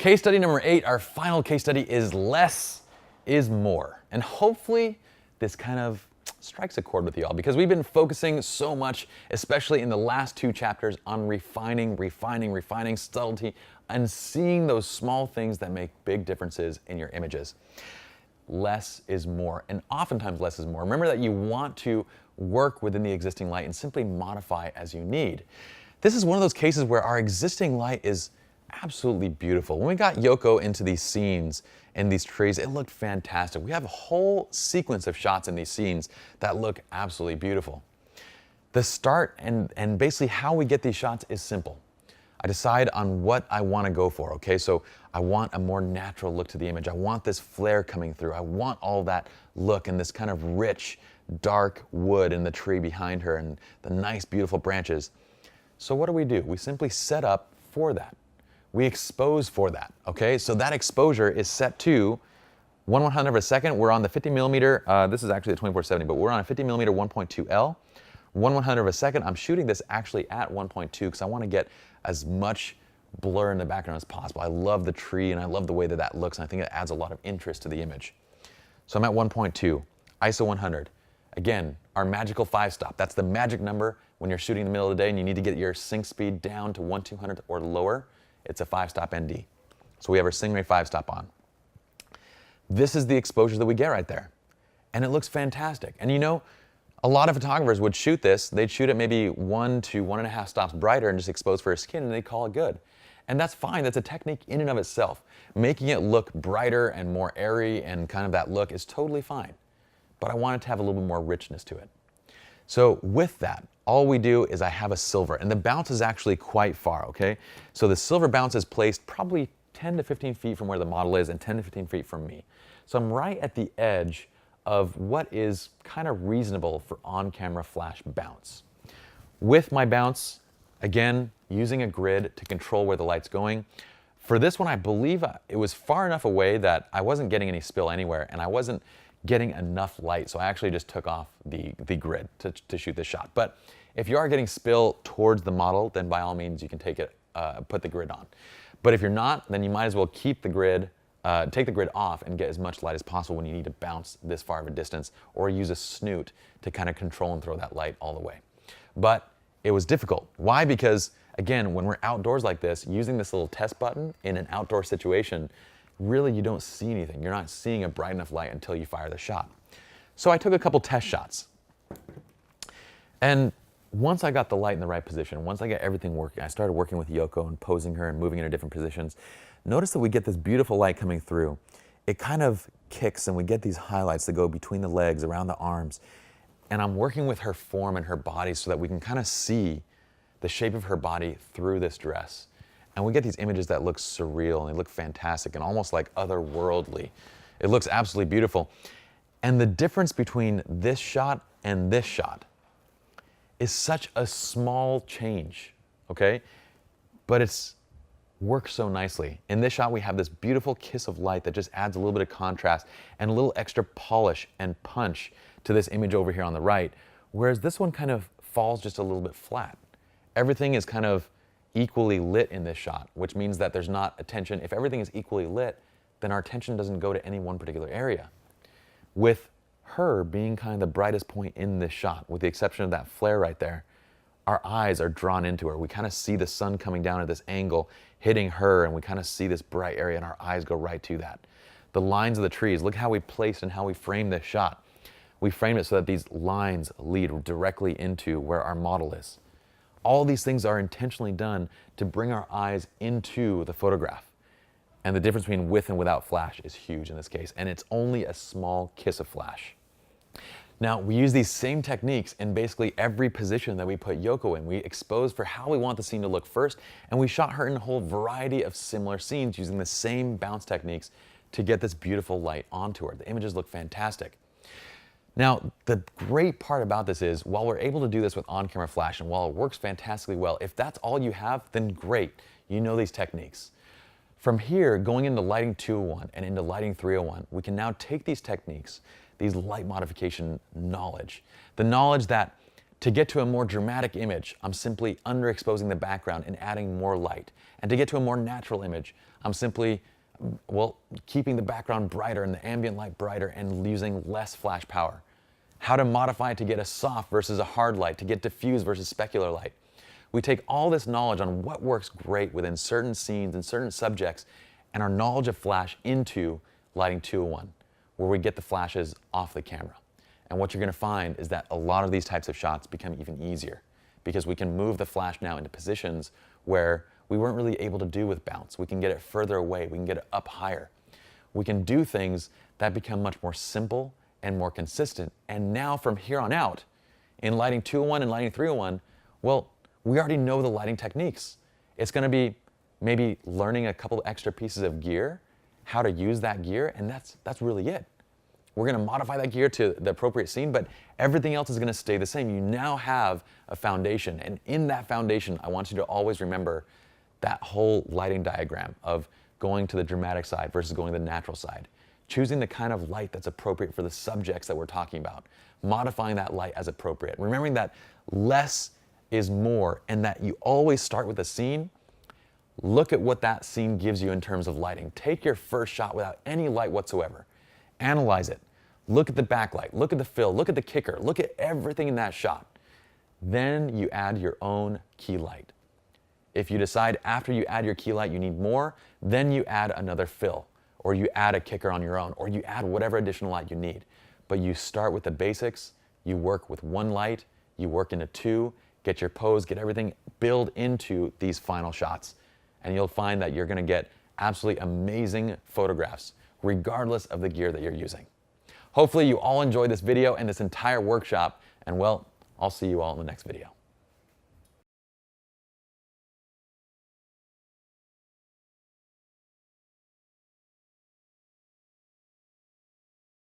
Case study number 8, our final case study is less is more. And hopefully this kind of strikes a chord with y'all because we've been focusing so much, especially in the last 2 chapters, on refining subtlety and seeing those small things that make big differences in your images. Less is more, and oftentimes less is more. Remember that you want to work within the existing light and simply modify as you need. This is one of those cases where our existing light is absolutely beautiful. When we got Yoko into these scenes and these trees, it looked fantastic. We have a whole sequence of shots in these scenes that look absolutely beautiful. The start and basically how we get these shots is simple. I decide on what I want to go for, okay? So I want a more natural look to the image. I want this flare coming through. I want all that look and this kind of rich, dark wood in the tree behind her and the nice, beautiful branches. So what do? We simply set up for that. We expose for that, okay? So that exposure is set to 1/100 of a second. We're on the 50 millimeter, this is actually the 2470, but we're on a 50 millimeter 1.2L. 1/100 of a second, I'm shooting this actually at 1.2 because I want to get as much blur in the background as possible. I love the tree and I love the way that that looks, and I think it adds a lot of interest to the image. So I'm at 1.2, ISO 100. Again, our magical 5-stop. That's the magic number when you're shooting in the middle of the day and you need to get your sync speed down to 1/200 or lower. It's a 5-stop ND. So we have our Stingray 5-stop on. This is the exposure that we get right there. And it looks fantastic. And you know, a lot of photographers would shoot this, they'd shoot it maybe 1 to 1.5 stops brighter and just expose for her skin and they'd call it good. And that's fine, that's a technique in and of itself. Making it look brighter and more airy and kind of that look is totally fine. But I want it to have a little bit more richness to it. So with that, all we do is I have a silver, and the bounce is actually quite far, okay? So the silver bounce is placed probably 10 to 15 feet from where the model is and 10 to 15 feet from me. So I'm right at the edge of what is kind of reasonable for on-camera flash bounce. With my bounce, again, using a grid to control where the light's going. For this one, I believe it was far enough away that I wasn't getting any spill anywhere, and I wasn't getting enough light, so I actually just took off the grid to shoot this shot. But if you are getting spill towards the model, then by all means you can take it, put the grid on. But if you're not, then you might as well keep the grid, take the grid off and get as much light as possible when you need to bounce this far of a distance, or use a snoot to kind of control and throw that light all the way. But it was difficult. Why? Because again, when we're outdoors like this, using this little test button in an outdoor situation, really you don't see anything. You're not seeing a bright enough light until you fire the shot. So I took a couple test shots. And once I got the light in the right position, once I got everything working, I started working with Yoko and posing her and moving into different positions. Notice that we get this beautiful light coming through. It kind of kicks and we get these highlights that go between the legs, around the arms. And I'm working with her form and her body so that we can kind of see the shape of her body through this dress. And we get these images that look surreal and they look fantastic and almost like otherworldly. It looks absolutely beautiful. And the difference between this shot and this shot is such a small change, okay? But it's works so nicely. In this shot, we have this beautiful kiss of light that just adds a little bit of contrast and a little extra polish and punch to this image over here on the right, whereas this one kind of falls just a little bit flat. Everything is kind of equally lit in this shot, which means that there's not attention. If everything is equally lit, then our attention doesn't go to any one particular area. With her being kind of the brightest point in this shot, with the exception of that flare right there, our eyes are drawn into her. We kind of see the sun coming down at this angle, hitting her, and we kind of see this bright area, and our eyes go right to that. The lines of the trees, look how we placed and how we framed this shot. We framed it so that these lines lead directly into where our model is. All these things are intentionally done to bring our eyes into the photograph. And the difference between with and without flash is huge in this case, and it's only a small kiss of flash. Now, we use these same techniques in basically every position that we put Yoko in. We expose for how we want the scene to look first, and we shot her in a whole variety of similar scenes using the same bounce techniques to get this beautiful light onto her. The images look fantastic. Now, the great part about this is, while we're able to do this with on-camera flash, and while it works fantastically well, if that's all you have, then great. You know these techniques. From here, going into Lighting 201 and into Lighting 301, we can now take these techniques, these light modification knowledge, the knowledge that To get to a more dramatic image, I'm simply underexposing the background and adding more light. And to get to a more natural image, I'm simply, well, keeping the background brighter and the ambient light brighter and using less flash power. How to modify it to get a soft versus a hard light, to get diffuse versus specular light. We take all this knowledge on what works great within certain scenes and certain subjects and our knowledge of flash into Lighting 201, where we get the flashes off the camera. And what you're going to find is that a lot of these types of shots become even easier because we can move the flash now into positions where we weren't really able to do with bounce. We can get it further away. We can get it up higher. We can do things that become much more simple and more consistent. And now from here on out, in Lighting 201 and Lighting 301, well, we already know the lighting techniques. It's going to be maybe learning a couple extra pieces of gear, how to use that gear, and that's really it. We're going to modify that gear to the appropriate scene, but everything else is going to stay the same. You now have a foundation, and in that foundation, I want you to always remember that whole lighting diagram of going to the dramatic side versus going to the natural side. Choosing the kind of light that's appropriate for the subjects that we're talking about. Modifying that light as appropriate. Remembering that less is more, and that you always start with a scene. Look at what that scene gives you in terms of lighting. Take your first shot without any light whatsoever. Analyze it. Look at the backlight. Look at the fill. Look at the kicker. Look at everything in that shot. Then you add your own key light. If you decide after you add your key light you need more, then you add another fill, or you add a kicker on your own, or you add whatever additional light you need. But you start with the basics. You work with one light. You work into two. Get your pose. Get everything. Build into these final shots. And you'll find that you're going to get absolutely amazing photographs, regardless of the gear that you're using. Hopefully you all enjoyed this video and this entire workshop, and well, I'll see you all in the next video.